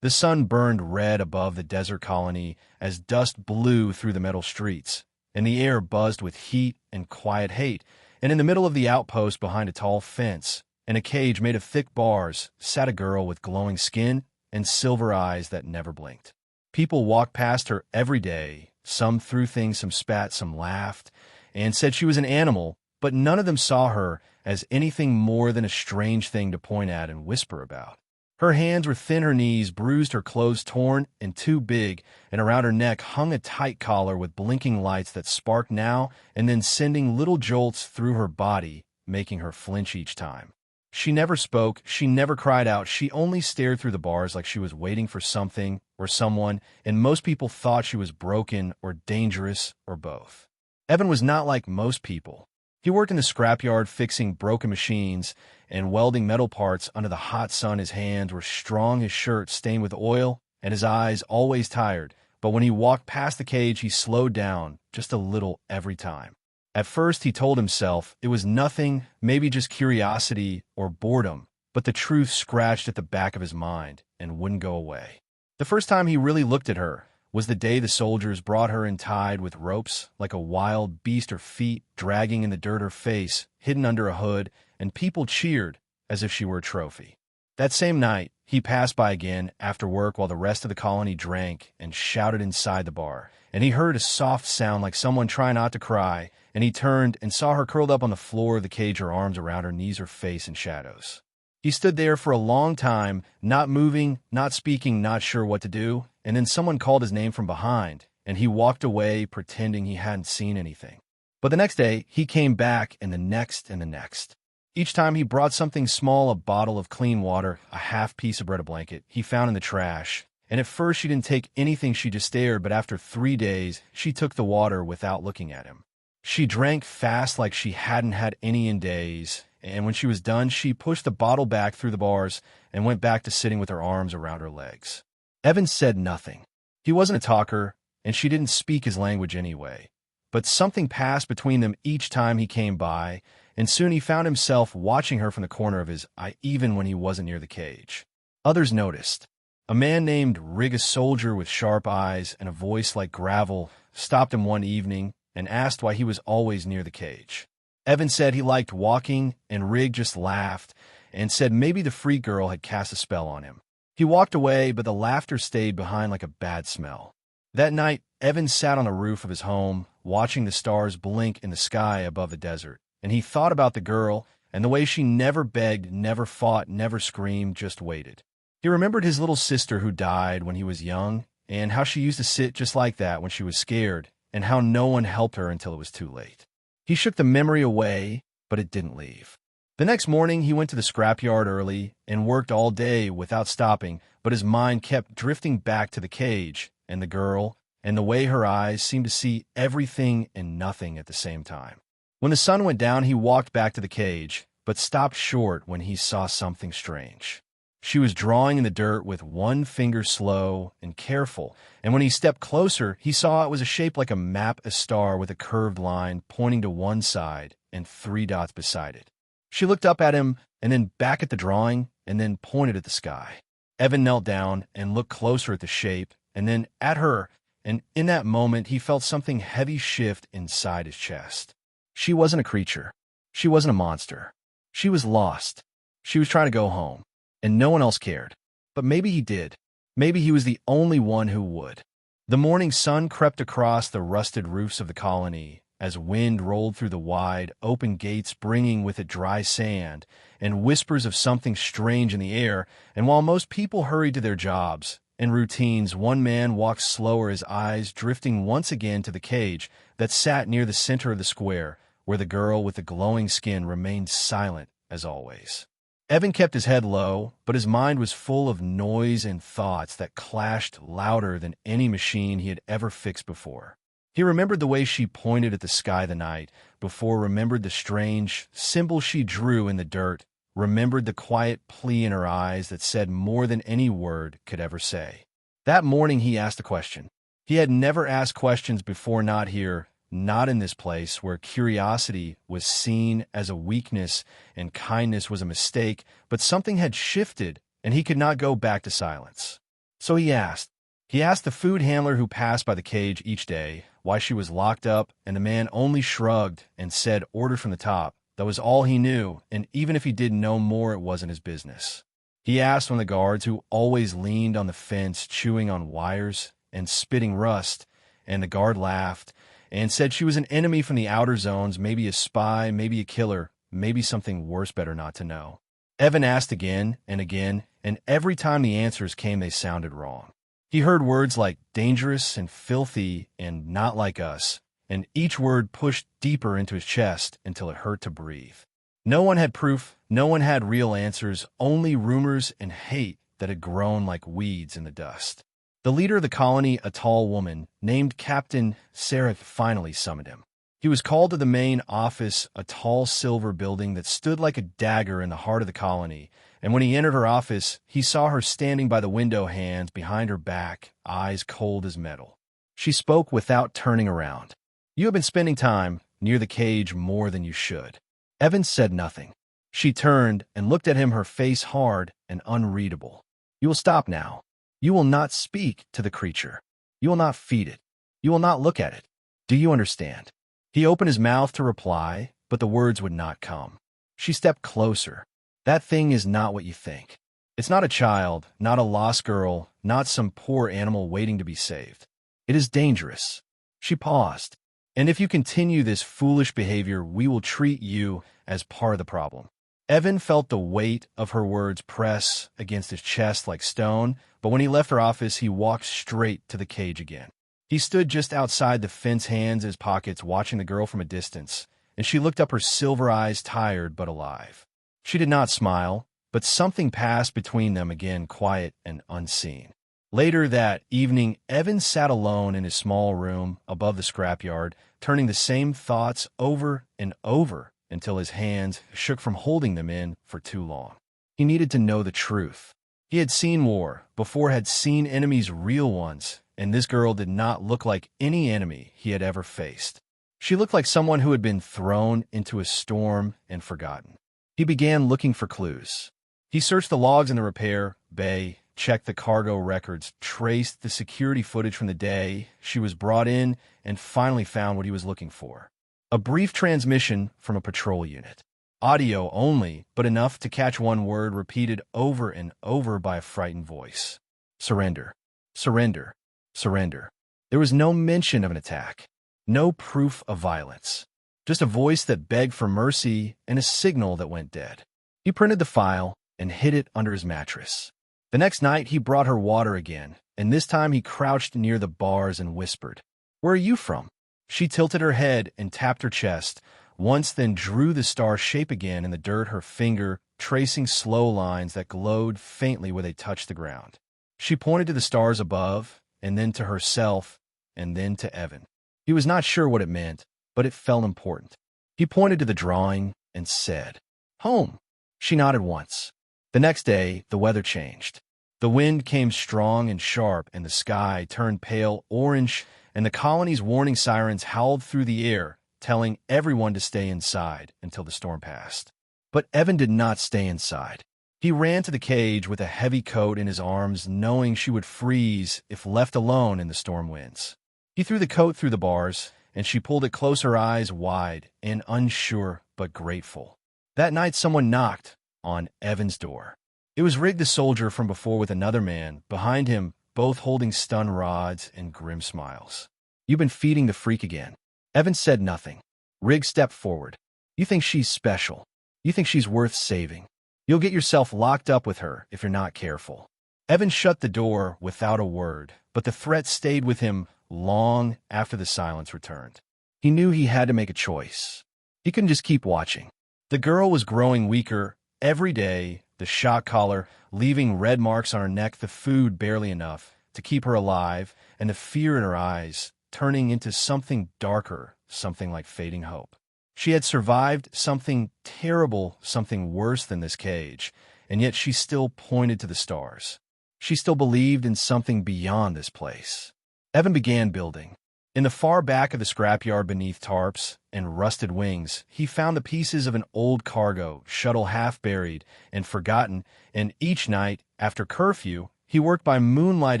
The sun burned red above the desert colony as dust blew through the metal streets, and the air buzzed with heat and quiet hate. And in the middle of the outpost, behind a tall fence, in a cage made of thick bars, sat a girl with glowing skin and silver eyes that never blinked. People walked past her every day. Some threw things, some spat, some laughed, and said she was an animal, but none of them saw her as anything more than a strange thing to point at and whisper about. Her hands were thin, her knees bruised, her clothes torn and too big, and around her neck hung a tight collar with blinking lights that sparked now and then, sending little jolts through her body, making her flinch each time. She never spoke, she never cried out, she only stared through the bars like she was waiting for something or someone, and most people thought she was broken or dangerous or both. Evan was not like most people. He worked in the scrapyard fixing broken machines and welding metal parts under the hot sun. His hands were strong, his shirt stained with oil, and his eyes always tired. But when he walked past the cage, he slowed down just a little every time. At first, he told himself it was nothing, maybe just curiosity or boredom, but the truth scratched at the back of his mind and wouldn't go away. The first time he really looked at her was the day the soldiers brought her in tied with ropes like a wild beast, her feet dragging in the dirt, her face hidden under a hood, and people cheered as if she were a trophy. That same night, he passed by again after work while the rest of the colony drank and shouted inside the bar, and he heard a soft sound like someone trying not to cry, and he turned and saw her curled up on the floor of the cage, her arms around her knees, her face in shadows. He stood there for a long time, not moving, not speaking, not sure what to do, and then someone called his name from behind, and he walked away pretending he hadn't seen anything. But the next day, he came back, and the next and the next. Each time he brought something small, a bottle of clean water, a half piece of bread, a blanket he found in the trash. And at first she didn't take anything, she just stared, but after 3 days, she took the water without looking at him. She drank fast like she hadn't had any in days, and when she was done, she pushed the bottle back through the bars and went back to sitting with her arms around her legs. Evan said nothing. He wasn't a talker, and she didn't speak his language anyway. But something passed between them each time he came by, and soon he found himself watching her from the corner of his eye, even when he wasn't near the cage. Others noticed. A man named Rig, a soldier with sharp eyes and a voice like gravel, stopped him one evening and asked why he was always near the cage. Evan said he liked walking, and Rig just laughed and said maybe the free girl had cast a spell on him. He walked away, but the laughter stayed behind like a bad smell. That night, Evan sat on the roof of his home, watching the stars blink in the sky above the desert, and he thought about the girl and the way she never begged, never fought, never screamed, just waited. He remembered his little sister who died when he was young, and how she used to sit just like that when she was scared, and how no one helped her until it was too late. He shook the memory away, but it didn't leave. The next morning, he went to the scrapyard early and worked all day without stopping, but his mind kept drifting back to the cage and the girl, and the way her eyes seemed to see everything and nothing at the same time. When the sun went down, he walked back to the cage, but stopped short when he saw something strange. She was drawing in the dirt with one finger, slow and careful, and when he stepped closer, he saw it was a shape like a map, a star with a curved line pointing to one side and 3 dots beside it. She looked up at him and then back at the drawing and then pointed at the sky. Evan knelt down and looked closer at the shape and then at her, and in that moment he felt something heavy shift inside his chest. She wasn't a creature. She wasn't a monster. She was lost. She was trying to go home, and no one else cared. But maybe he did. Maybe he was the only one who would. The morning sun crept across the rusted roofs of the colony as wind rolled through the wide, open gates, bringing with it dry sand and whispers of something strange in the air, and while most people hurried to their jobs and routines, one man walked slower, his eyes drifting once again to the cage that sat near the center of the square, where the girl with the glowing skin remained silent as always. Evan kept his head low, but his mind was full of noise and thoughts that clashed louder than any machine he had ever fixed before. He remembered the way she pointed at the sky the night before, remembered the strange symbol she drew in the dirt, remembered the quiet plea in her eyes that said more than any word could ever say. That morning he asked a question. He had never asked questions before, not here, not in this place where curiosity was seen as a weakness and kindness was a mistake, but something had shifted and he could not go back to silence. So he asked. He asked the food handler who passed by the cage each day why she was locked up, and the man only shrugged and said order from the top. That was all he knew, and even if he didn't know more, it wasn't his business. He asked one of the guards who always leaned on the fence chewing on wires and spitting rust, and the guard laughed and said she was an enemy from the outer zones, maybe a spy, maybe a killer, maybe something worse, better not to know. Evan asked again, and every time the answers came, they sounded wrong. He heard words like dangerous and filthy and not like us, and each word pushed deeper into his chest until it hurt to breathe. No one had proof, no one had real answers, only rumors and hate that had grown like weeds in the dust. The leader of the colony, a tall woman named Captain Sarah, finally summoned him. He was called to the main office, a tall silver building that stood like a dagger in the heart of the colony, and when he entered her office, he saw her standing by the window, hands behind her back, eyes cold as metal. She spoke without turning around. "You have been spending time near the cage more than you should." Evan said nothing. She turned and looked at him, her face hard and unreadable. "You will stop now. You will not speak to the creature. You will not feed it. You will not look at it. Do you understand?" He opened his mouth to reply, but the words would not come. She stepped closer. "That thing is not what you think. It's not a child, not a lost girl, not some poor animal waiting to be saved. It is dangerous." She paused. "And if you continue this foolish behavior, we will treat you as part of the problem." Evan felt the weight of her words press against his chest like stone, but when he left her office, he walked straight to the cage again. He stood just outside the fence, hands in his pockets, watching the girl from a distance, and she looked up, her silver eyes tired but alive. She did not smile, but something passed between them again, quiet and unseen. Later that evening, Evan sat alone in his small room above the scrapyard, turning the same thoughts over and over until his hands shook from holding them in for too long. He needed to know the truth. He had seen war, before had seen enemies, real ones, and this girl did not look like any enemy he had ever faced. She looked like someone who had been thrown into a storm and forgotten. He began looking for clues. He searched the logs in the repair bay, checked the cargo records, traced the security footage from the day she was brought in, and finally found what he was looking for. A brief transmission from a patrol unit. Audio only, but enough to catch one word repeated over and over by a frightened voice. "Surrender. Surrender. Surrender." There was no mention of an attack, no proof of violence, just a voice that begged for mercy and a signal that went dead. He printed the file and hid it under his mattress. The next night, he brought her water again, and this time he crouched near the bars and whispered, "Where are you from?" She tilted her head and tapped her chest once, then drew the star shape again in the dirt, her finger tracing slow lines that glowed faintly where they touched the ground. She pointed to the stars above, and then to herself, and then to Evan. He was not sure what it meant, but it felt important. He pointed to the drawing and said, "Home." She nodded once. The next day, the weather changed. The wind came strong and sharp, and the sky turned pale orange, and the colony's warning sirens howled through the air, telling everyone to stay inside until the storm passed. But Evan did not stay inside. He ran to the cage with a heavy coat in his arms, knowing she would freeze if left alone in the storm winds. He threw the coat through the bars, and she pulled it close, her eyes wide and unsure but grateful. That night, someone knocked on Evan's door. It was Rig, the soldier from before, with another man behind him, both holding stun rods and grim smiles. "You've been feeding the freak again." Evan said nothing. Rig stepped forward. "You think she's special. You think she's worth saving. You'll get yourself locked up with her if you're not careful." Evan shut the door without a word, but the threat stayed with him long after the silence returned. He knew he had to make a choice. He couldn't just keep watching. The girl was growing weaker every day, the shock collar leaving red marks on her neck, the food barely enough to keep her alive, and the fear in her eyes turning into something darker, something like fading hope. She had survived something terrible, something worse than this cage, and yet she still pointed to the stars. She still believed in something beyond this place. Evan began building. In the far back of the scrapyard, beneath tarps and rusted wings, he found the pieces of an old cargo shuttle, half buried and forgotten, and each night after curfew, He worked by moonlight,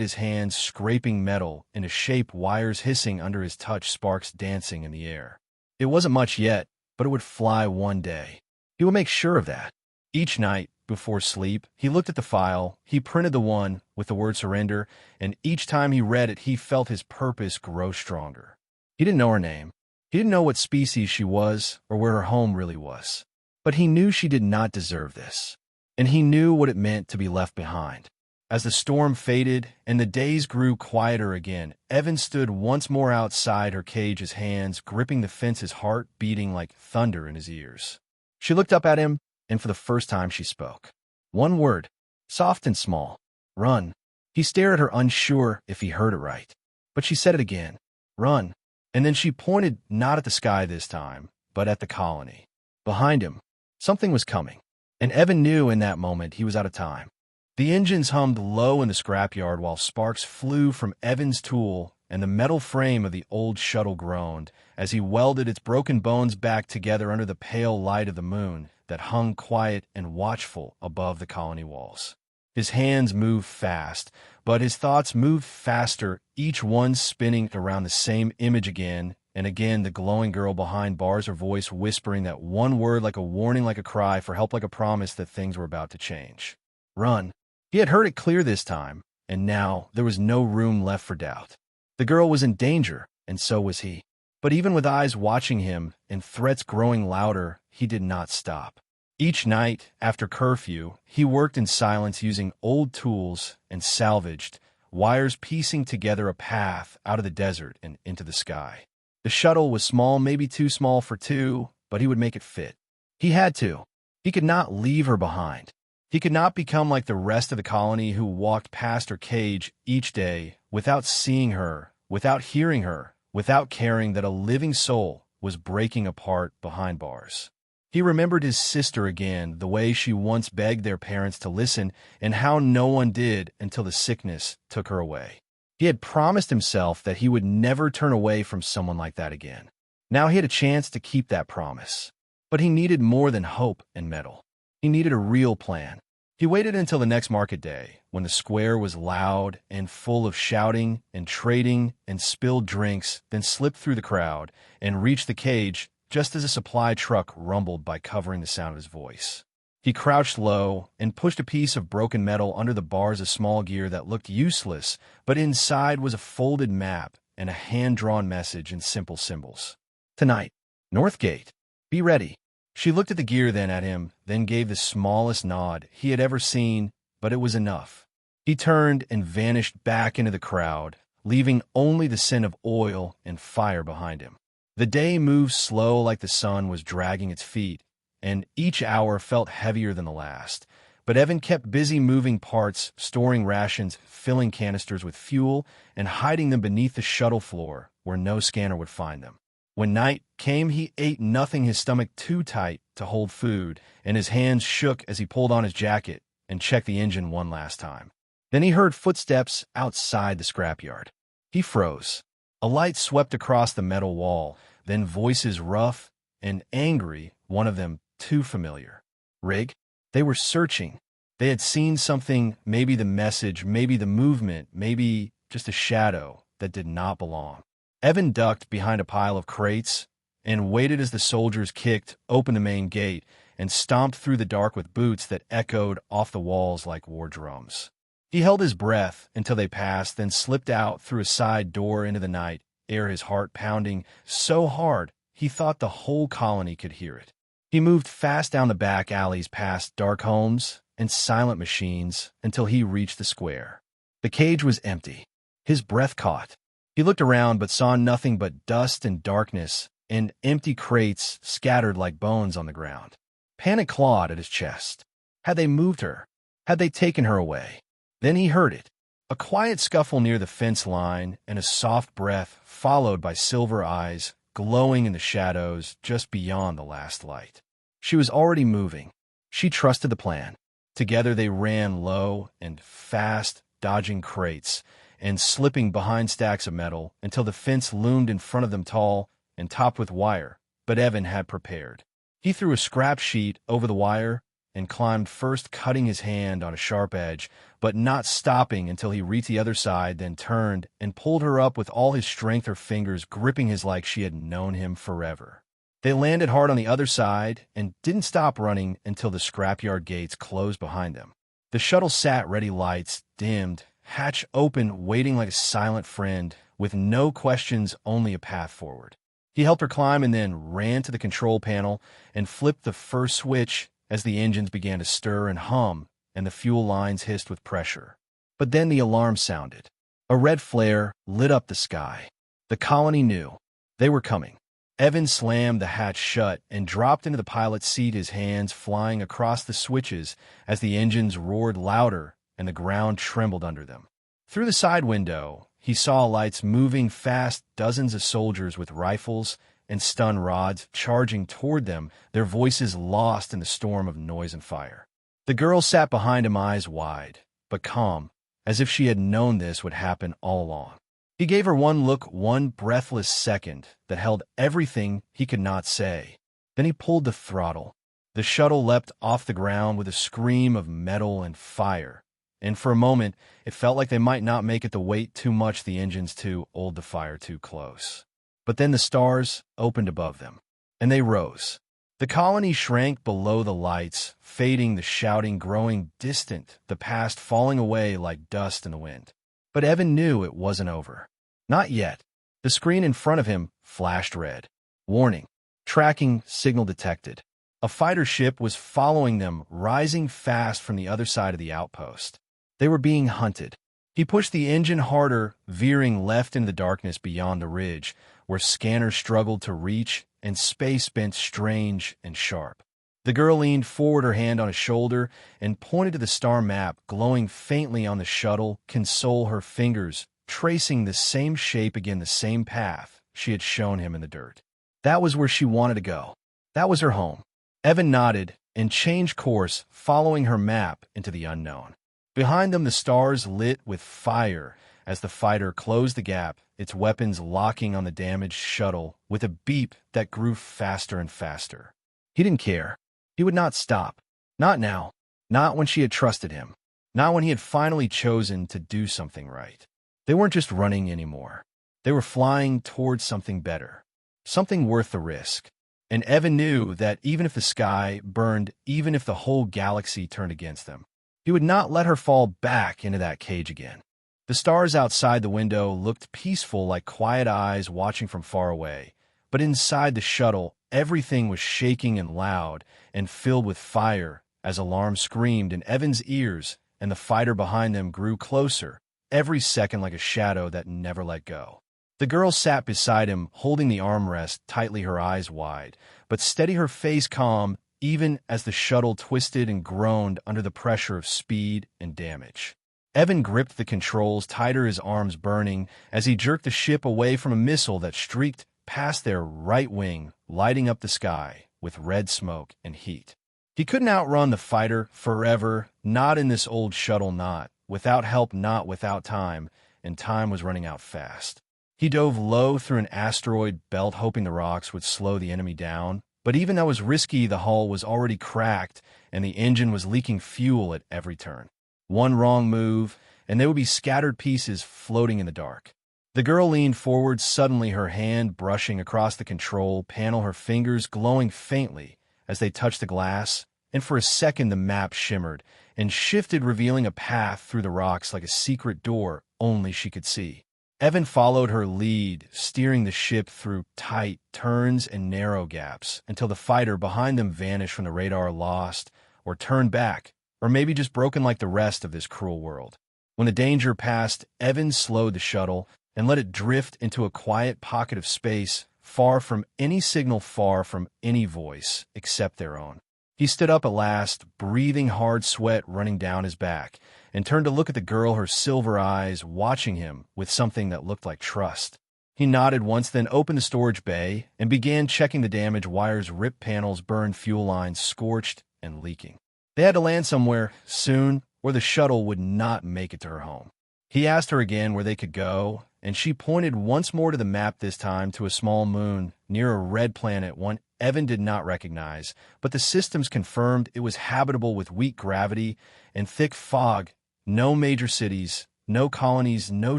his hands scraping metal into shape, wires hissing under his touch, sparks dancing in the air. It wasn't much yet, but it would fly one day. He would make sure of that. Each night, before sleep, he looked at the file. He printed the one with the word surrender, and each time he read it, he felt his purpose grow stronger. He didn't know her name. He didn't know what species she was or where her home really was. But he knew she did not deserve this. And he knew what it meant to be left behind. As the storm faded and the days grew quieter again, Evan stood once more outside her cage, his hands gripping the fence, his heart beating like thunder in his ears. She looked up at him, and for the first time she spoke. One word, soft and small. Run. He stared at her, unsure if he heard it right. But she said it again. Run. And then she pointed not at the sky this time, but at the colony. Behind him, something was coming. And Evan knew in that moment he was out of time. The engines hummed low in the scrapyard while sparks flew from Evan's tool, and the metal frame of the old shuttle groaned as he welded its broken bones back together under the pale light of the moon that hung quiet and watchful above the colony walls. His hands moved fast, but his thoughts moved faster, each one spinning around the same image again and again, the glowing girl behind bars, her voice whispering that one word like a warning, like a cry for help, like a promise that things were about to change. Run. He had heard it clear this time, and now there was no room left for doubt. The girl was in danger, and so was he. But even with eyes watching him and threats growing louder, he did not stop. Each night, after curfew, he worked in silence using old tools and salvaged wires, piecing together a path out of the desert and into the sky. The shuttle was small, maybe too small for two, but he would make it fit. He had to. He could not leave her behind. He could not become like the rest of the colony who walked past her cage each day without seeing her, without hearing her, without caring that a living soul was breaking apart behind bars. He remembered his sister again, the way she once begged their parents to listen, and how no one did until the sickness took her away. He had promised himself that he would never turn away from someone like that again. Now he had a chance to keep that promise. But he needed more than hope and metal. He needed a real plan. He waited until the next market day, when the square was loud and full of shouting and trading and spilled drinks, then slipped through the crowd and reached the cage just as a supply truck rumbled by covering the sound of his voice. He crouched low and pushed a piece of broken metal under the bars of small gear that looked useless, but inside was a folded map and a hand-drawn message in simple symbols. Tonight, Northgate. Be ready. She looked at the gear, then at him, then gave the smallest nod he had ever seen, but it was enough. He turned and vanished back into the crowd, leaving only the scent of oil and fire behind him. The day moved slow like the sun was dragging its feet, and each hour felt heavier than the last. But Evan kept busy moving parts, storing rations, filling canisters with fuel, and hiding them beneath the shuttle floor where no scanner would find them. When night came, he ate nothing, his stomach too tight to hold food, and his hands shook as he pulled on his jacket and checked the engine one last time. Then he heard footsteps outside the scrapyard. He froze. A light swept across the metal wall, then voices rough and angry, one of them too familiar. Rig? They were searching. They had seen something, maybe the message, maybe the movement, maybe just a shadow that did not belong. Evan ducked behind a pile of crates and waited as the soldiers kicked open the main gate and stomped through the dark with boots that echoed off the walls like war drums. He held his breath until they passed, then slipped out through a side door into the night air, his heart pounding so hard he thought the whole colony could hear it. He moved fast down the back alleys past dark homes and silent machines until he reached the square. The cage was empty. His breath caught. He looked around but saw nothing but dust and darkness and empty crates scattered like bones on the ground. Panic clawed at his chest. Had they moved her? Had they taken her away? Then he heard it. A quiet scuffle near the fence line and a soft breath followed by silver eyes glowing in the shadows just beyond the last light. She was already moving. She trusted the plan. Together they ran low and fast, dodging crates and slipping behind stacks of metal until the fence loomed in front of them, tall and topped with wire, but Evan had prepared. He threw a scrap sheet over the wire and climbed, first cutting his hand on a sharp edge, but not stopping until he reached the other side, then turned and pulled her up with all his strength, her fingers gripping his like she had known him forever. They landed hard on the other side and didn't stop running until the scrapyard gates closed behind them. The shuttle sat ready, lights dimmed, hatch open, waiting like a silent friend, with no questions, only a path forward. He helped her climb and then ran to the control panel and flipped the first switch as the engines began to stir and hum and the fuel lines hissed with pressure. But then the alarm sounded. A red flare lit up the sky. The colony knew. They were coming. Evan slammed the hatch shut and dropped into the pilot's seat, his hands flying across the switches as the engines roared louder and the ground trembled under them. Through the side window, he saw lights moving fast, dozens of soldiers with rifles and stun rods charging toward them, their voices lost in the storm of noise and fire. The girl sat behind him, eyes wide, but calm, as if she had known this would happen all along. He gave her one look, one breathless second that held everything he could not say. Then he pulled the throttle. The shuttle leapt off the ground with a scream of metal and fire. And for a moment, it felt like they might not make it, the weight too much, the engines too old, the fire too close. But then the stars opened above them, and they rose. The colony shrank below the lights, fading, the shouting growing distant, the past falling away like dust in the wind. But Evan knew it wasn't over. Not yet. The screen in front of him flashed red. Warning. Tracking signal detected. A fighter ship was following them, rising fast from the other side of the outpost. They were being hunted. He pushed the engine harder, veering left into the darkness beyond the ridge, where scanners struggled to reach and space bent strange and sharp. The girl leaned forward, her hand on his shoulder, and pointed to the star map glowing faintly on the shuttle console, her fingers tracing the same shape again, the same path she had shown him in the dirt. That was where she wanted to go. That was her home. Evan nodded and changed course, following her map into the unknown. Behind them, the stars lit with fire as the fighter closed the gap, its weapons locking on the damaged shuttle with a beep that grew faster and faster. He didn't care. He would not stop. Not now. Not when she had trusted him. Not when he had finally chosen to do something right. They weren't just running anymore. They were flying towards something better. Something worth the risk. And Evan knew that even if the sky burned, even if the whole galaxy turned against them, he would not let her fall back into that cage again. The stars outside the window looked peaceful, like quiet eyes watching from far away. But inside the shuttle, everything was shaking and loud and filled with fire as alarms screamed in Evan's ears, and the fighter behind them grew closer, every second like a shadow that never let go. The girl sat beside him, holding the armrest tightly, her eyes wide, but steady, her face calm, even as the shuttle twisted and groaned under the pressure of speed and damage. Evan gripped the controls tighter, his arms burning, as he jerked the ship away from a missile that streaked past their right wing, lighting up the sky with red smoke and heat. He couldn't outrun the fighter forever, not in this old shuttle, not without help, not without time, and time was running out fast. He dove low through an asteroid belt, hoping the rocks would slow the enemy down, but even that was risky. The hull was already cracked, and the engine was leaking fuel at every turn. One wrong move, and they would be scattered pieces floating in the dark. The girl leaned forward, suddenly her hand brushing across the control panel, her fingers glowing faintly as they touched the glass, and for a second the map shimmered and shifted, revealing a path through the rocks like a secret door only she could see. Evan followed her lead, steering the ship through tight turns and narrow gaps until the fighter behind them vanished from the radar, lost or turned back, or maybe just broken like the rest of this cruel world. When the danger passed, Evan slowed the shuttle and let it drift into a quiet pocket of space, far from any signal, far from any voice except their own. He stood up at last, breathing hard, sweat running down his back, and turned to look at the girl, her silver eyes watching him with something that looked like trust. He nodded once, then opened the storage bay and began checking the damage, wires ripped, panels burned, fuel lines scorched and leaking. They had to land somewhere soon, or the shuttle would not make it to her home. He asked her again where they could go, and she pointed once more to the map, this time to a small moon near a red planet, one Evan did not recognize, but the systems confirmed it was habitable with weak gravity and thick fog. No major cities, no colonies, no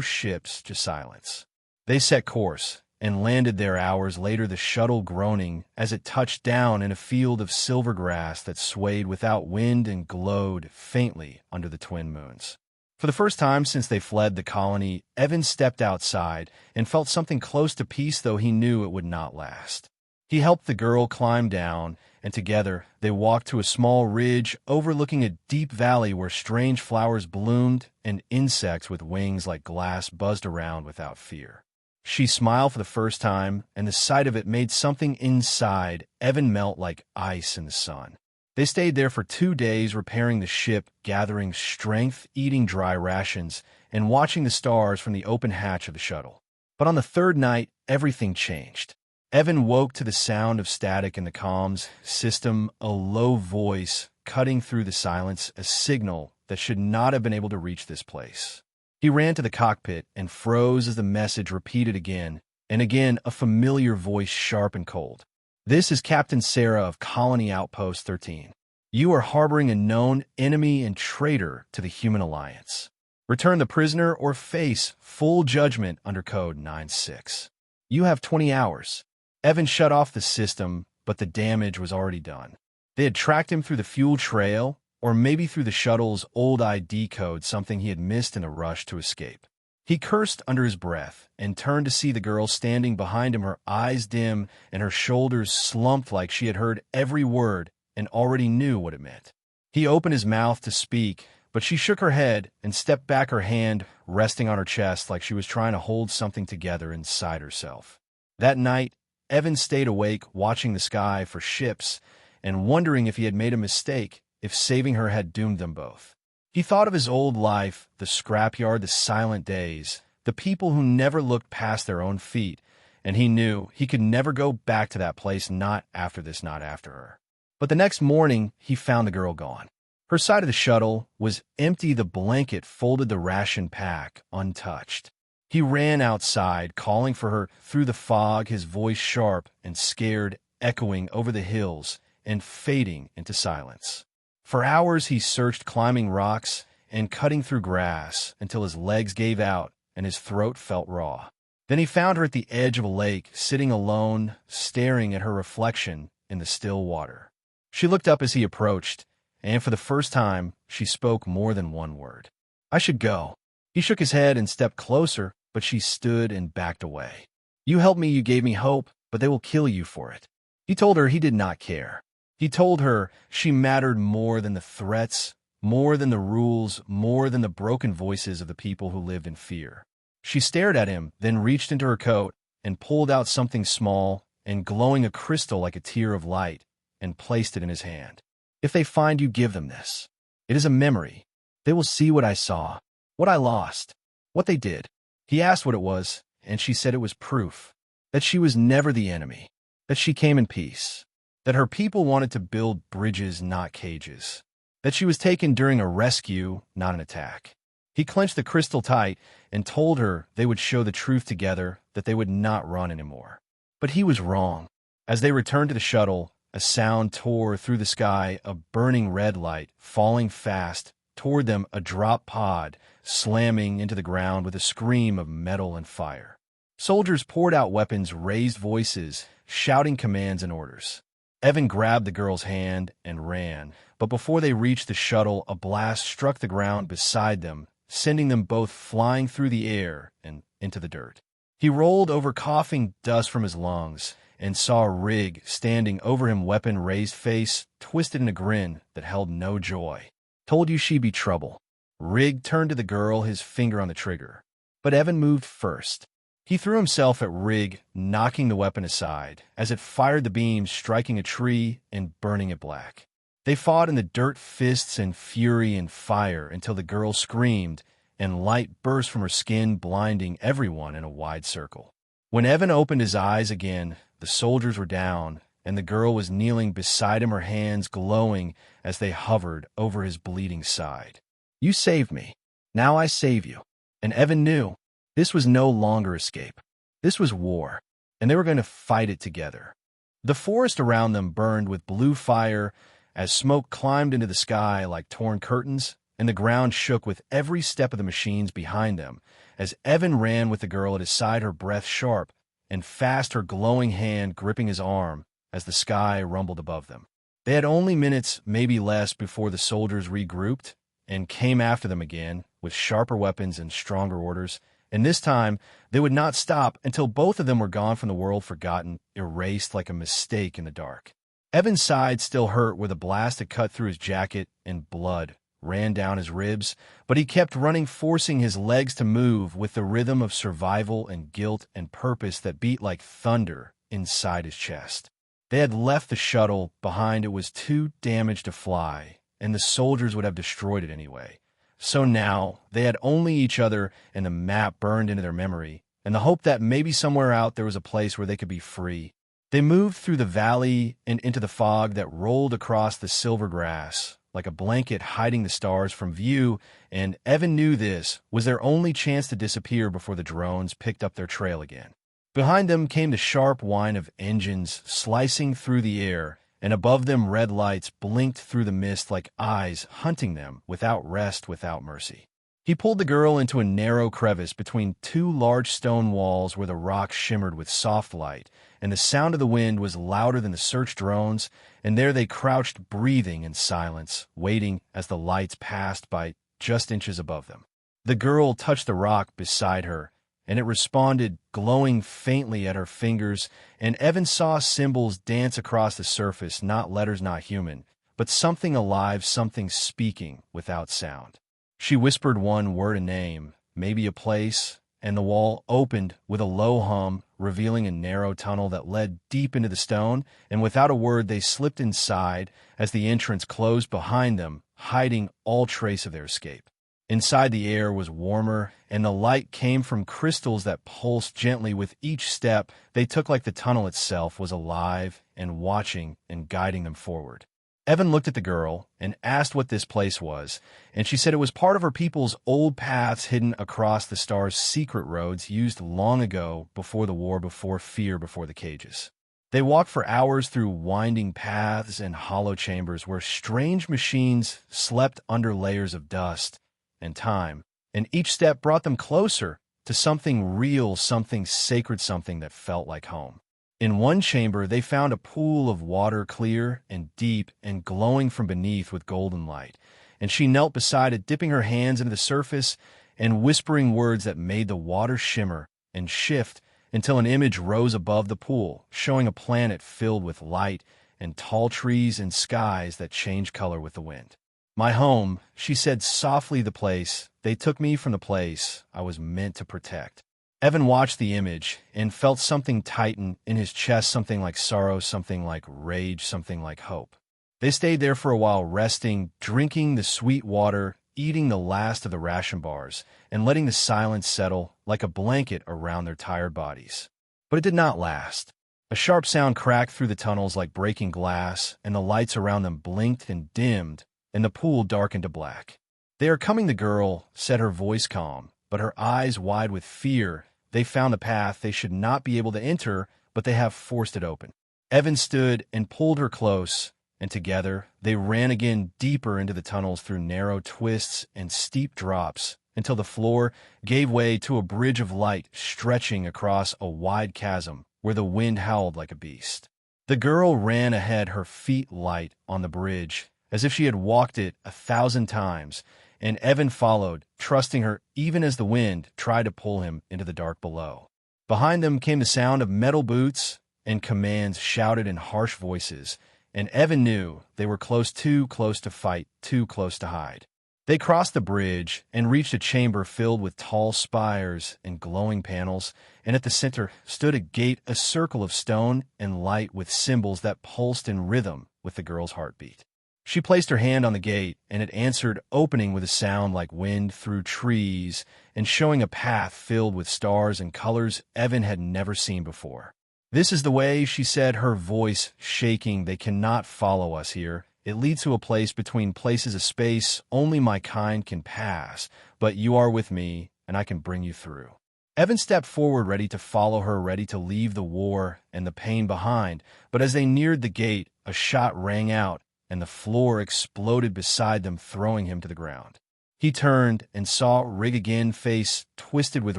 ships, just silence. They set course and landed there hours later, the shuttle groaning as it touched down in a field of silver grass that swayed without wind and glowed faintly under the twin moons. For the first time since they fled the colony, Evan stepped outside and felt something close to peace, though he knew it would not last. He helped the girl climb down, and together they walked to a small ridge overlooking a deep valley where strange flowers bloomed and insects with wings like glass buzzed around without fear. She smiled for the first time, and the sight of it made something inside Evan melt like ice in the sun. They stayed there for 2 days, repairing the ship, gathering strength, eating dry rations, and watching the stars from the open hatch of the shuttle. But on the third night, everything changed. Evan woke to the sound of static in the comms system, a low voice cutting through the silence, a signal that should not have been able to reach this place. He ran to the cockpit and froze as the message repeated again, and again a familiar voice, sharp and cold. "This is Captain Sarah of Colony Outpost 13. You are harboring a known enemy and traitor to the Human Alliance. Return the prisoner or face full judgment under Code 96. You have 20 hours. Evan shut off the system, but the damage was already done. They had tracked him through the fuel trail, or maybe through the shuttle's old ID code, something he had missed in the rush to escape. He cursed under his breath and turned to see the girl standing behind him, her eyes dim and her shoulders slumped like she had heard every word and already knew what it meant. He opened his mouth to speak, but she shook her head and stepped back, her hand resting on her chest like she was trying to hold something together inside herself. That night, Evan stayed awake, watching the sky for ships and wondering if he had made a mistake, if saving her had doomed them both. He thought of his old life, the scrapyard, the silent days, the people who never looked past their own feet, and he knew he could never go back to that place, not after this, not after her. But the next morning, he found the girl gone. Her side of the shuttle was empty, the blanket folded, the ration pack untouched. He ran outside, calling for her through the fog, his voice sharp and scared, echoing over the hills and fading into silence. For hours he searched, climbing rocks and cutting through grass until his legs gave out and his throat felt raw. Then he found her at the edge of a lake, sitting alone, staring at her reflection in the still water. She looked up as he approached, and for the first time, she spoke more than one word. "I should go." He shook his head and stepped closer, but she stood and backed away. "You helped me, you gave me hope, but they will kill you for it." He told her he did not care. He told her she mattered more than the threats, more than the rules, more than the broken voices of the people who lived in fear. She stared at him, then reached into her coat and pulled out something small and glowing, a crystal like a tear of light, and placed it in his hand. "If they find you, give them this. It is a memory. They will see what I saw, what I lost, what they did." He asked what it was, and she said it was proof that she was never the enemy, that she came in peace, that her people wanted to build bridges, not cages, that she was taken during a rescue, not an attack. He clenched the crystal tight and told her they would show the truth together, that they would not run anymore. But he was wrong. As they returned to the shuttle, a sound tore through the sky, a burning red light falling fast toward them, a drop pod slamming into the ground with a scream of metal and fire. Soldiers poured out weapons, raised voices, shouting commands and orders. Evan grabbed the girl's hand and ran, but before they reached the shuttle, a blast struck the ground beside them, sending them both flying through the air and into the dirt. He rolled over, coughing dust from his lungs, and saw Rig standing over him, weapon raised, face twisted in a grin that held no joy. "Told you she'd be trouble." Rig turned to the girl, his finger on the trigger. But Evan moved first. He threw himself at Rig, knocking the weapon aside as it fired the beam, striking a tree and burning it black. They fought in the dirt, fists and fury and fire, until the girl screamed and light burst from her skin, blinding everyone in a wide circle. When Evan opened his eyes again, the soldiers were down, and the girl was kneeling beside him, her hands glowing as they hovered over his bleeding side. "You saved me. Now I save you." And Evan knew this was no longer escape. This was war, and they were going to fight it together. The forest around them burned with blue fire as smoke climbed into the sky like torn curtains, and the ground shook with every step of the machines behind them as Evan ran with the girl at his side, her breath sharp and fast, her glowing hand gripping his arm as the sky rumbled above them. They had only minutes, maybe less, before the soldiers regrouped and came after them again with sharper weapons and stronger orders, and this time they would not stop until both of them were gone from the world, forgotten, erased like a mistake in the dark. Evan's side still hurt where the blast had cut through his jacket and blood ran down his ribs, but he kept running, forcing his legs to move with the rhythm of survival and guilt and purpose that beat like thunder inside his chest. They had left the shuttle behind. It was too damaged to fly, and the soldiers would have destroyed it anyway. So now they had only each other and the map burned into their memory, and the hope that maybe somewhere out there was a place where they could be free. They moved through the valley and into the fog that rolled across the silver grass, like a blanket hiding the stars from view, and Evan knew this was their only chance to disappear before the drones picked up their trail again. Behind them came the sharp whine of engines slicing through the air, and above them red lights blinked through the mist like eyes hunting them without rest, without mercy. He pulled the girl into a narrow crevice between two large stone walls where the rocks shimmered with soft light, and the sound of the wind was louder than the search drones, and there they crouched, breathing in silence, waiting as the lights passed by just inches above them. The girl touched the rock beside her, and it responded, glowing faintly at her fingers, and Evan saw symbols dance across the surface, not letters, not human, but something alive, something speaking without sound. She whispered one word, a name, maybe a place, and the wall opened with a low hum, revealing a narrow tunnel that led deep into the stone, and without a word they slipped inside as the entrance closed behind them, hiding all trace of their escape. Inside, the air was warmer, and the light came from crystals that pulsed gently with each step they took, like the tunnel itself was alive and watching and guiding them forward. Evan looked at the girl and asked what this place was, and she said it was part of her people's old paths hidden across the stars, secret roads used long ago, before the war, before fear, before the cages. They walked for hours through winding paths and hollow chambers where strange machines slept under layers of dust and time, and each step brought them closer to something real, something sacred, something that felt like home. In one chamber, they found a pool of water, clear and deep and glowing from beneath with golden light, and she knelt beside it, dipping her hands into the surface and whispering words that made the water shimmer and shift until an image rose above the pool, showing a planet filled with light and tall trees and skies that changed color with the wind. "My home," she said softly, "the place. They took me from the place I was meant to protect." Evan watched the image and felt something tighten in his chest, something like sorrow, something like rage, something like hope. They stayed there for a while, resting, drinking the sweet water, eating the last of the ration bars, and letting the silence settle like a blanket around their tired bodies. But it did not last. A sharp sound cracked through the tunnels like breaking glass, and the lights around them blinked and dimmed, and the pool darkened to black. "They are coming," the girl said, her voice calm, but her eyes wide with fear. "They found the path they should not be able to enter, but they have forced it open." Evan stood and pulled her close, and together they ran again, deeper into the tunnels, through narrow twists and steep drops, until the floor gave way to a bridge of light stretching across a wide chasm where the wind howled like a beast. The girl ran ahead, her feet light on the bridge, as if she had walked it 1,000 times, and Evan followed, trusting her even as the wind tried to pull him into the dark below. Behind them came the sound of metal boots and commands shouted in harsh voices, and Evan knew they were close, too close to fight, too close to hide. They crossed the bridge and reached a chamber filled with tall spires and glowing panels, and at the center stood a gate, a circle of stone and light with symbols that pulsed in rhythm with the girl's heartbeat. She placed her hand on the gate, and it answered, opening with a sound like wind through trees and showing a path filled with stars and colors Evan had never seen before. "This is the way," she said, her voice shaking. "They cannot follow us here. It leads to a place between places, a space only my kind can pass, but you are with me, and I can bring you through." Evan stepped forward, ready to follow her, ready to leave the war and the pain behind. But as they neared the gate, a shot rang out, and the floor exploded beside them, throwing him to the ground. He turned and saw Rig again, face twisted with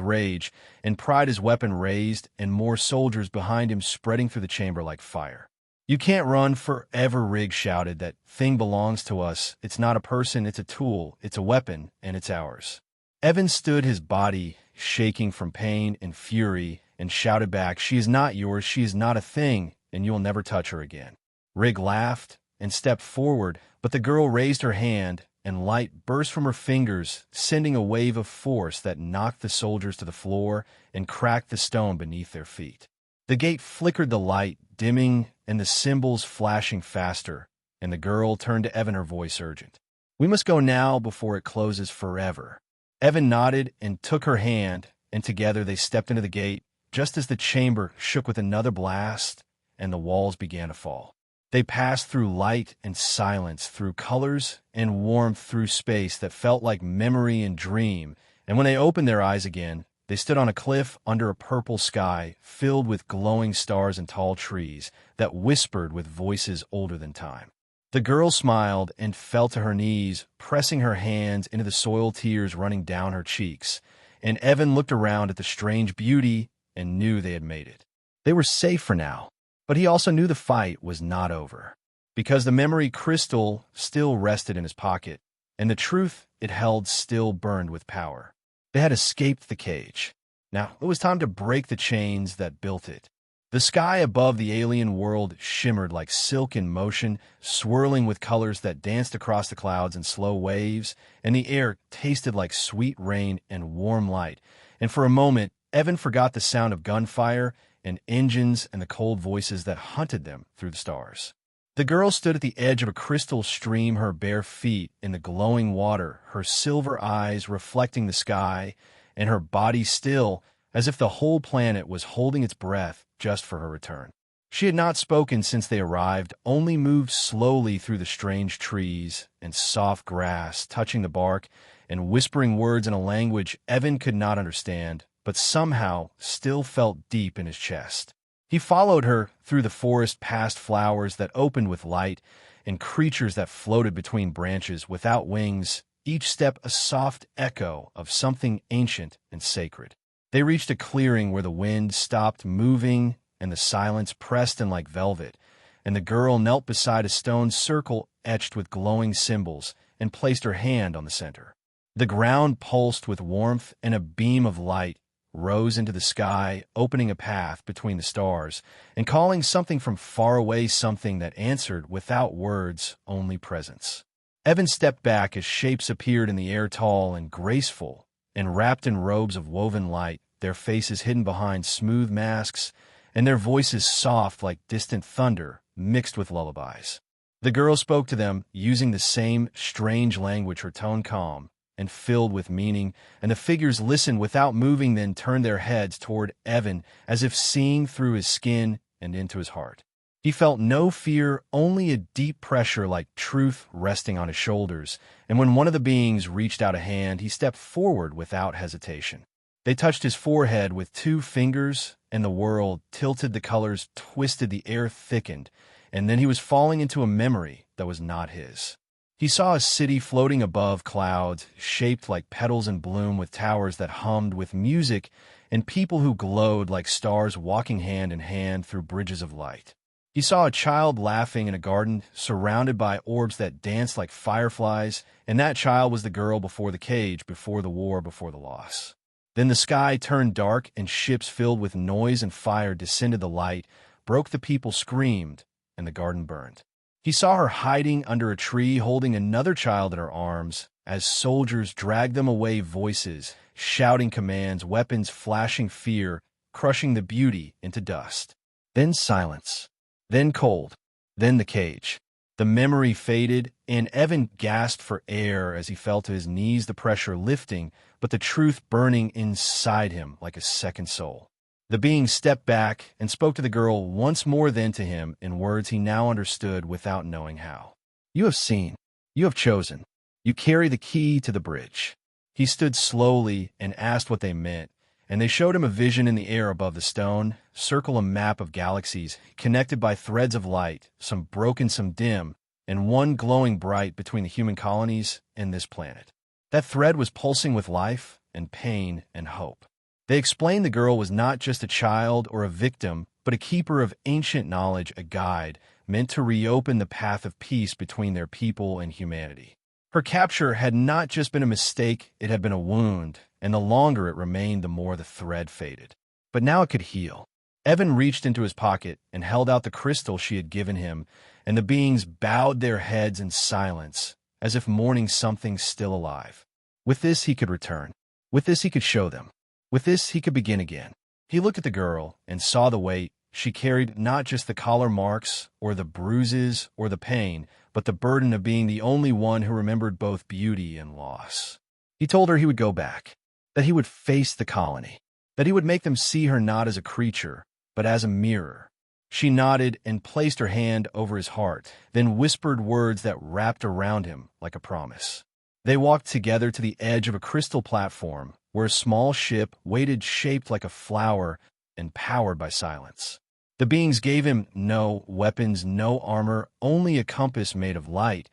rage, and pried his weapon raised, and more soldiers behind him spreading through the chamber like fire. "You can't run forever," Rig shouted. "That thing belongs to us. It's not a person, it's a tool, it's a weapon, and it's ours." Evan stood, his body shaking from pain and fury, and shouted back, "She is not yours, she is not a thing, and you will never touch her again." Rig laughed and stepped forward, but the girl raised her hand, and light burst from her fingers, sending a wave of force that knocked the soldiers to the floor and cracked the stone beneath their feet. The gate flickered, the light dimming and the symbols flashing faster, and the girl turned to Evan, her voice urgent. "We must go now before it closes forever." Evan nodded and took her hand, and together they stepped into the gate, just as the chamber shook with another blast and the walls began to fall. They passed through light and silence, through colors and warmth, through space that felt like memory and dream, and when they opened their eyes again, they stood on a cliff under a purple sky filled with glowing stars and tall trees that whispered with voices older than time. The girl smiled and fell to her knees, pressing her hands into the soil, tears running down her cheeks, and Evan looked around at the strange beauty and knew they had made it. They were safe for now, but he also knew the fight was not over, because the memory crystal still rested in his pocket, and the truth it held still burned with power. They had escaped the cage. Now it was time to break the chains that built it. The sky above the alien world shimmered like silk in motion, swirling with colors that danced across the clouds in slow waves, and the air tasted like sweet rain and warm light. And for a moment, Evan forgot the sound of gunfire and engines and the cold voices that hunted them through the stars. The girl stood at the edge of a crystal stream, her bare feet in the glowing water, her silver eyes reflecting the sky, and her body still, as if the whole planet was holding its breath just for her return. She had not spoken since they arrived, only moved slowly through the strange trees and soft grass, touching the bark and whispering words in a language Evan could not understand, but somehow still felt deep in his chest. He followed her through the forest, past flowers that opened with light and creatures that floated between branches without wings, each step a soft echo of something ancient and sacred. They reached a clearing where the wind stopped moving and the silence pressed in like velvet, and the girl knelt beside a stone circle etched with glowing symbols and placed her hand on the center. The ground pulsed with warmth, and a beam of light rose into the sky, opening a path between the stars and calling something from far away, something that answered without words, only presence. Evan stepped back as shapes appeared in the air, tall and graceful, and wrapped in robes of woven light, their faces hidden behind smooth masks, and their voices soft like distant thunder mixed with lullabies. The girl spoke to them, using the same strange language, her tone calm and filled with meaning, and the figures listened without moving, then turned their heads toward Evan as if seeing through his skin and into his heart. He felt no fear, only a deep pressure like truth resting on his shoulders, and when one of the beings reached out a hand, he stepped forward without hesitation. They touched his forehead with 2 fingers, and the world tilted, the colors twisted, the air thickened, and then he was falling into a memory that was not his. He saw a city floating above clouds, shaped like petals in bloom, with towers that hummed with music and people who glowed like stars walking hand in hand through bridges of light. He saw a child laughing in a garden surrounded by orbs that danced like fireflies, and that child was the girl before the cage, before the war, before the loss. Then the sky turned dark, and ships filled with noise and fire descended, the light broke, the people screamed, and the garden burned. He saw her hiding under a tree, holding another child in her arms, as soldiers dragged them away, voices shouting commands, weapons flashing fear, crushing the beauty into dust. Then silence. Then cold. Then the cage. The memory faded, and Evan gasped for air as he fell to his knees, the pressure lifting, but the truth burning inside him like a second soul. The being stepped back and spoke to the girl once more, then to him in words he now understood without knowing how. "You have seen. You have chosen. You carry the key to the bridge." He stood slowly and asked what they meant, and they showed him a vision in the air above the stone, circle a map of galaxies, connected by threads of light, some broken, some dim, and one glowing bright between the human colonies and this planet. That thread was pulsing with life and pain and hope. They explained the girl was not just a child or a victim, but a keeper of ancient knowledge, a guide, meant to reopen the path of peace between their people and humanity. Her capture had not just been a mistake, it had been a wound, and the longer it remained, the more the thread faded. But now it could heal. Evan reached into his pocket and held out the crystal she had given him, and the beings bowed their heads in silence, as if mourning something still alive. With this he could return. With this he could show them. With this he could begin again. He looked at the girl and saw the weight. She carried not just the collar marks or the bruises or the pain, but the burden of being the only one who remembered both beauty and loss. He told her he would go back, that he would face the colony, that he would make them see her not as a creature, but as a mirror. She nodded and placed her hand over his heart, then whispered words that wrapped around him like a promise. They walked together to the edge of a crystal platform, where a small ship waited, shaped like a flower and powered by silence. The beings gave him no weapons, no armor, only a compass made of light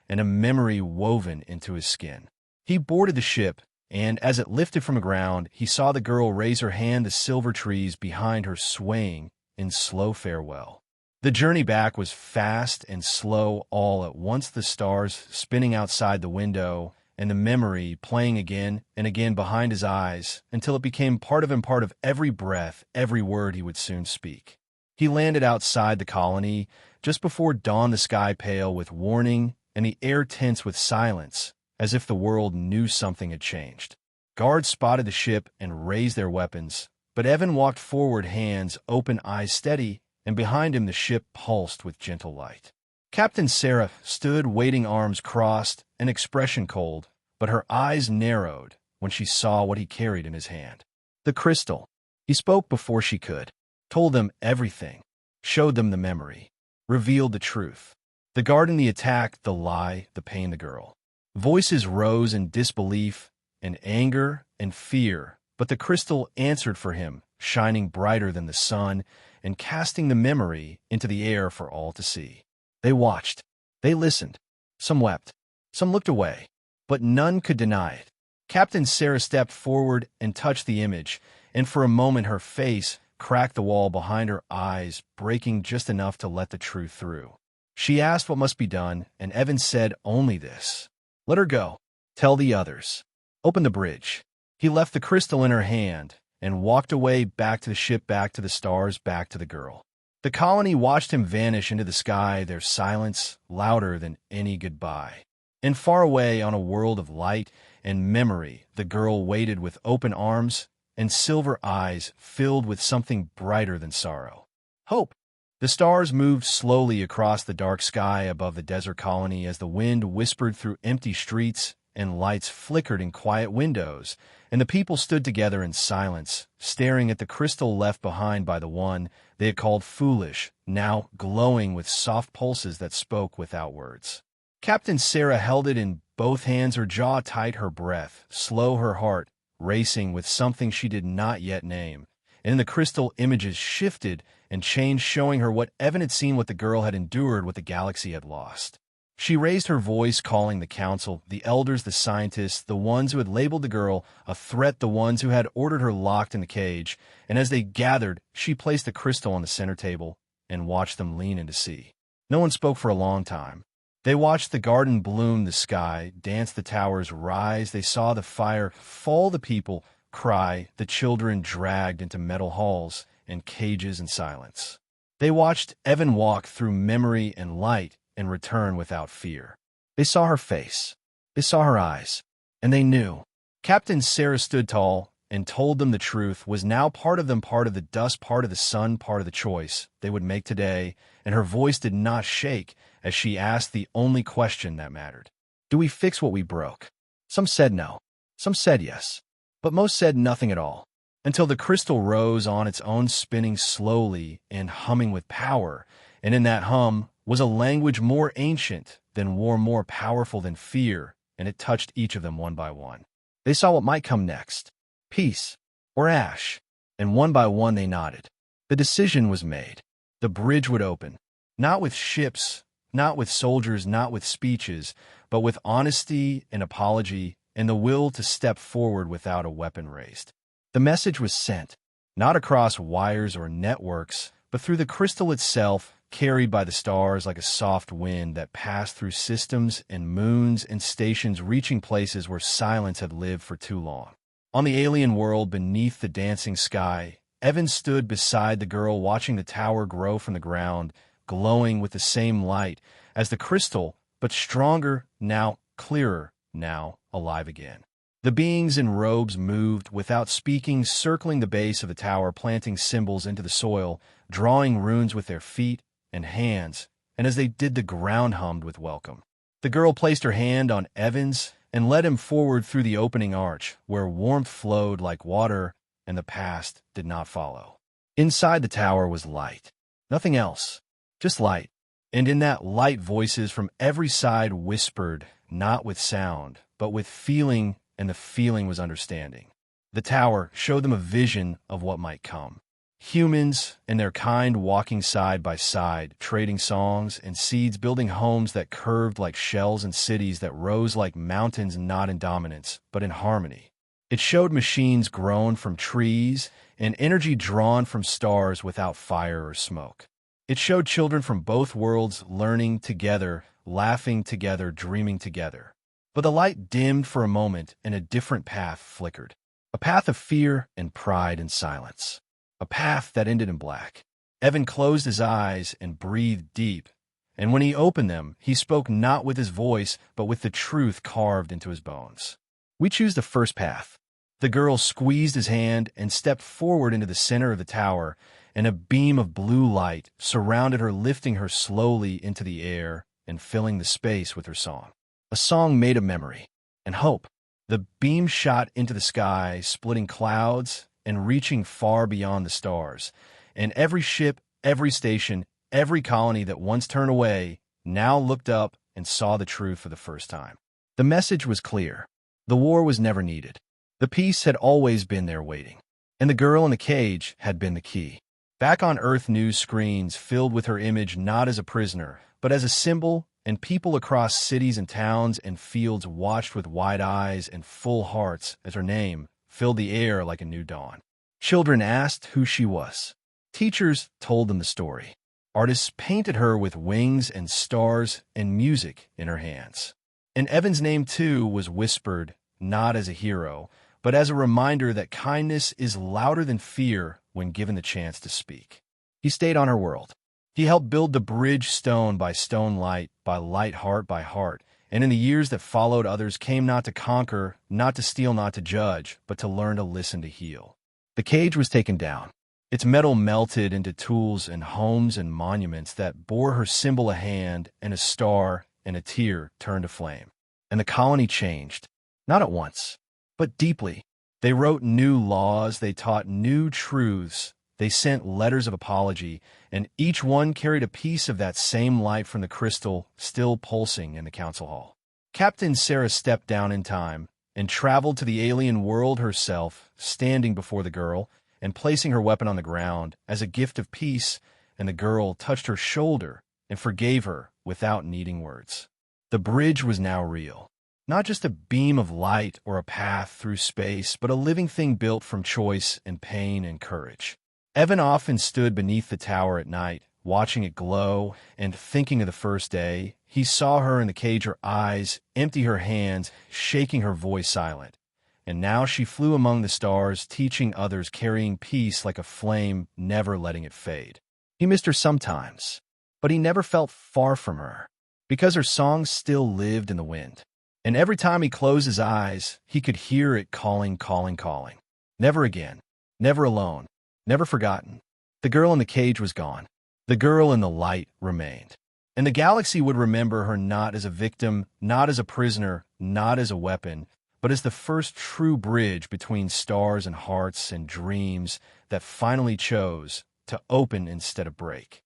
and a memory woven into his skin. He boarded the ship, and as it lifted from the ground, he saw the girl raise her hand to silver trees behind her, swaying in slow farewell. The journey back was fast and slow all at once, the stars spinning outside the window and the memory playing again and again behind his eyes until it became part of him, part of every breath, every word he would soon speak. He landed outside the colony just before dawn, the sky pale with warning and the air tense with silence, as if the world knew something had changed. Guards spotted the ship and raised their weapons, but Evan walked forward, hands open, eyes steady, and behind him the ship pulsed with gentle light. Captain Sarah stood waiting, arms crossed, an expression cold, but her eyes narrowed when she saw what he carried in his hand. The crystal. He spoke before she could, told them everything, showed them the memory, revealed the truth. The guard in the attack, the lie, the pain, the girl. Voices rose in disbelief and anger and fear, but the crystal answered for him, shining brighter than the sun and casting the memory into the air for all to see. They watched. They listened. Some wept. Some looked away. But none could deny it. Captain Sarah stepped forward and touched the image, and for a moment her face cracked the wall behind her, eyes breaking just enough to let the truth through. She asked what must be done, and Evan said only this. Let her go. Tell the others. Open the bridge. He left the crystal in her hand and walked away, back to the ship, back to the stars, back to the girl. The colony watched him vanish into the sky, their silence louder than any goodbye. And far away on a world of light and memory, the girl waited with open arms and silver eyes filled with something brighter than sorrow. Hope. The stars moved slowly across the dark sky above the desert colony as the wind whispered through empty streets and lights flickered in quiet windows, and the people stood together in silence, staring at the crystal left behind by the one they had called foolish, now glowing with soft pulses that spoke without words. Captain Sarah held it in both hands, her jaw tight, her breath slow, her heart racing with something she did not yet name. And the crystal images shifted and changed, showing her what Evan had seen, what the girl had endured, what the galaxy had lost. She raised her voice, calling the council, the elders, the scientists, the ones who had labeled the girl a threat, the ones who had ordered her locked in the cage. And as they gathered, she placed the crystal on the center table and watched them lean in to see. No one spoke for a long time. They watched the garden bloom, the sky dance, the towers rise. They saw the fire fall, the people cry, the children dragged into metal halls and cages in silence. They watched Evan walk through memory and light and return without fear. They saw her face. They saw her eyes. And they knew. Captain Sarah stood tall and told them the truth was now part of them, part of the dust, part of the sun, part of the choice they would make today. And her voice did not shake as she asked the only question that mattered. Do we fix what we broke? Some said no. Some said yes. But most said nothing at all, until the crystal rose on its own, spinning slowly and humming with power. And in that hum was a language more ancient than war, more powerful than fear, and it touched each of them one by one. They saw what might come next. Peace, or ash? And one by one they nodded. The decision was made. The bridge would open, not with ships, not with soldiers, not with speeches, but with honesty and apology and the will to step forward without a weapon raised. The message was sent, not across wires or networks, but through the crystal itself, carried by the stars like a soft wind that passed through systems and moons and stations, reaching places where silence had lived for too long. On the alien world beneath the dancing sky, Evan stood beside the girl, watching the tower grow from the ground, glowing with the same light as the crystal, but stronger, now clearer, now alive again. The beings in robes moved without speaking, circling the base of the tower, planting symbols into the soil, drawing runes with their feet and hands, and as they did, the ground hummed with welcome. The girl placed her hand on Evan's and led him forward through the opening arch, where warmth flowed like water and the past did not follow. Inside the tower was light. Nothing else, just light. And in that light, voices from every side whispered, not with sound, but with feeling, and the feeling was understanding. The tower showed them a vision of what might come. Humans and their kind walking side by side, trading songs and seeds, building homes that curved like shells and cities that rose like mountains, not in dominance, but in harmony. It showed machines grown from trees and energy drawn from stars without fire or smoke. It showed children from both worlds learning together, laughing together, dreaming together. But the light dimmed for a moment and a different path flickered. A path of fear and pride and silence. A path that ended in black. Evan closed his eyes and breathed deep. And when he opened them, he spoke not with his voice, but with the truth carved into his bones. We choose the first path. The girl squeezed his hand and stepped forward into the center of the tower, and a beam of blue light surrounded her, lifting her slowly into the air and filling the space with her song. A song made of memory and hope. The beam shot into the sky, splitting clouds and reaching far beyond the stars. And every ship, every station, every colony that once turned away now looked up and saw the truth for the first time. The message was clear. The war was never needed. The peace had always been there waiting. And the girl in the cage had been the key. Back on Earth, news screens filled with her image, not as a prisoner, but as a symbol, and people across cities and towns and fields watched with wide eyes and full hearts as her name filled the air like a new dawn. Children asked who she was. Teachers told them the story. Artists painted her with wings and stars and music in her hands. And Evan's name, too, was whispered, not as a hero, but as a reminder that kindness is louder than fear when given the chance to speak. He stayed on her world. He helped build the bridge stone by stone, light by light, heart by heart. And in the years that followed, others came not to conquer, not to steal, not to judge, but to learn to listen, to heal. The cage was taken down. Its metal melted into tools and homes and monuments that bore her symbol, a hand and a star and a tear turned to flame. And the colony changed, not at once, but deeply. They wrote new laws, they taught new truths, they sent letters of apology, and each one carried a piece of that same light from the crystal still pulsing in the council hall. Captain Sarah stepped down in time and traveled to the alien world herself, standing before the girl and placing her weapon on the ground as a gift of peace, and the girl touched her shoulder and forgave her without needing words. The bridge was now real. Not just a beam of light or a path through space, but a living thing built from choice and pain and courage. Evan often stood beneath the tower at night, watching it glow and thinking of the first day. He saw her in the cage, her eyes empty, her hands shaking, her voice silent. And now she flew among the stars, teaching others, carrying peace like a flame, never letting it fade. He missed her sometimes, but he never felt far from her, because her songs still lived in the wind. And every time he closed his eyes, he could hear it calling, calling, calling. Never again, never alone, never forgotten. The girl in the cage was gone. The girl in the light remained. And the galaxy would remember her not as a victim, not as a prisoner, not as a weapon, but as the first true bridge between stars and hearts and dreams that finally chose to open instead of break.